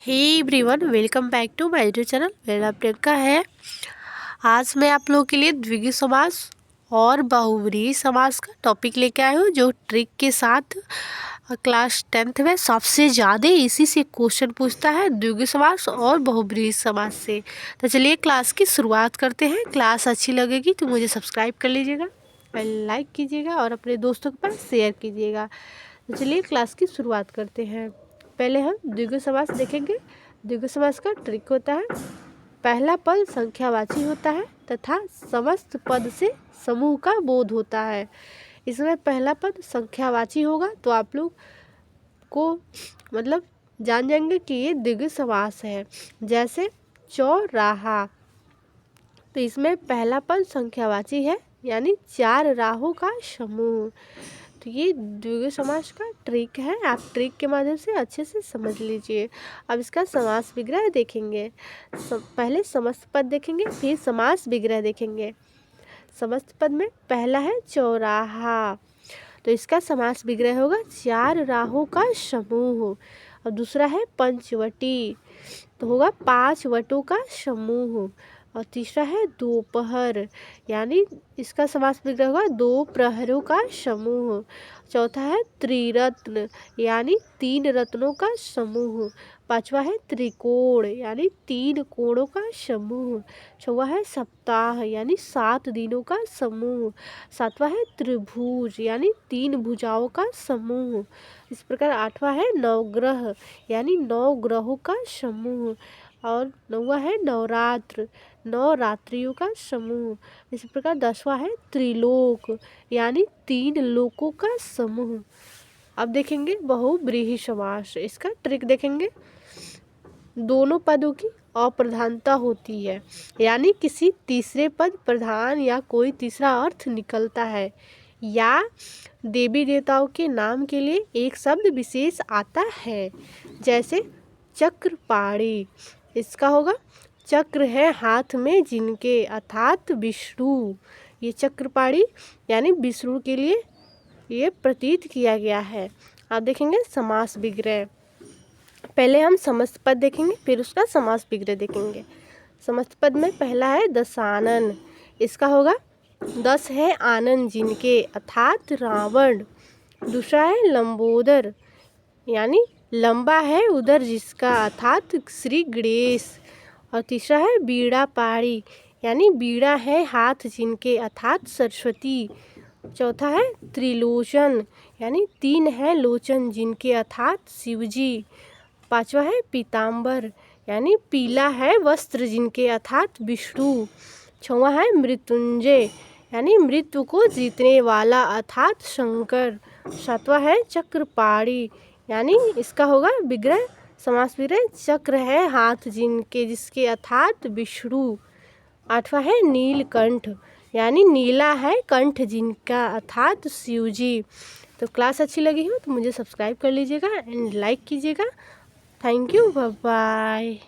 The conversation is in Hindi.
Hey everyone, welcome back to my YouTube channel. मेरा प्रियंका है। आज मैं आप लोगों के लिए द्विगु समास और बहुब्रीहि समास का टॉपिक लेके आई हूँ, जो ट्रिक के साथ क्लास 10th में सबसे ज़्यादा इसी से क्वेश्चन पूछता है, द्विगु समास और बहुब्रीहि समास से। तो चलिए क्लास की शुरुआत करते हैं। क्लास अच्छी लगेगी तो मुझे सब्सक्राइब कर लीजिएगा, लाइक कीजिएगा और अपने दोस्तों के पास शेयर कीजिएगा। तो चलिए क्लास की शुरुआत करते हैं। पहले हम द्विगु समास देखेंगे। द्विगु समास का ट्रिक होता है, पहला पद संख्यावाची होता है तथा समस्त पद से समूह का बोध होता है। इसमें पहला पद संख्यावाची होगा तो आप लोग को मतलब जान जाएंगे कि ये द्विगु समास है। जैसे चौराहा, तो इसमें पहला पद संख्यावाची है, यानी 4 राहों का समूह। तो ये द्विगु समास का ट्रिक है, आप ट्रिक के माध्यम से अच्छे से समझ लीजिए। अब इसका समास विग्रह देखेंगे। पहले समस्त पद देखेंगे, फिर समास विग्रह देखेंगे। समस्त पद में पहला है चौराहा, तो इसका समास विग्रह होगा 4 राहों का समूह। और दूसरा है पंचवटी, तो होगा 5 वटों का समूह। और तीसरा है दोपहर, यानी इसका समास विग्रह होगा 2 प्रहरों का समूह। चौथा है त्रिरत्न, यानी 3 रत्नों का समूह। पांचवा है त्रिकोण, यानी 3 कोणों का समूह। छठवा है सप्ताह, यानी 7 दिनों का समूह। सातवां है त्रिभुज, यानी 3 भुजाओं का समूह। इस प्रकार आठवां है नवग्रह, यानी 9 ग्रहों का समूह। और 9वां है नवरात्र, 9 रात्रियों का समूह। इसी प्रकार 10वां है त्रिलोक, यानी 3 लोकों का समूह। अब देखेंगे बहुब्रीहि समास। इसका ट्रिक देखेंगे। दोनों पदों की अप्रधानता होती है, यानी किसी तीसरे पद प्रधान या कोई तीसरा अर्थ निकलता है, या देवी देवताओं के नाम के लिए एक शब्द विशेष आता है। जैसे चक्रपाणि, इसका होगा चक्र है हाथ में जिनके, अर्थात विष्णु। ये चक्रपाणि यानी विष्णु के लिए ये प्रतीत किया गया है। आप देखेंगे समास विग्रह। पहले हम समस्त पद देखेंगे, फिर उसका समास विग्रह देखेंगे। समस्त पद में पहला है दशानन, इसका होगा 10 है आनंद जिनके, अर्थात रावण। दूसरा है लंबोदर, यानी लंबा है उधर जिसका, अर्थात श्री गणेश। और तीसरा है बीड़ा पाड़ी, यानी बीड़ा है हाथ जिनके, अर्थात सरस्वती। चौथा है त्रिलोचन, यानी 3 है लोचन जिनके, अर्थात शिवजी। पांचवा है पीताम्बर, यानी पीला है वस्त्र जिनके, अर्थात विष्णु। छठवां है मृत्युंजय, यानी मृत्यु को जीतने वाला, अर्थात शंकर। सातवां है चक्रपाणि, यानी इसका होगा विग्रह समास विग्रह, चक्र है हाथ जिनके, जिसके, अर्थात विष्णु। आठवां है नीलकंठ, यानी नीला है कंठ जिनका, अर्थात शिवजी। तो क्लास अच्छी लगी हो तो मुझे सब्सक्राइब कर लीजिएगा एंड लाइक कीजिएगा। Thank you, bye bye.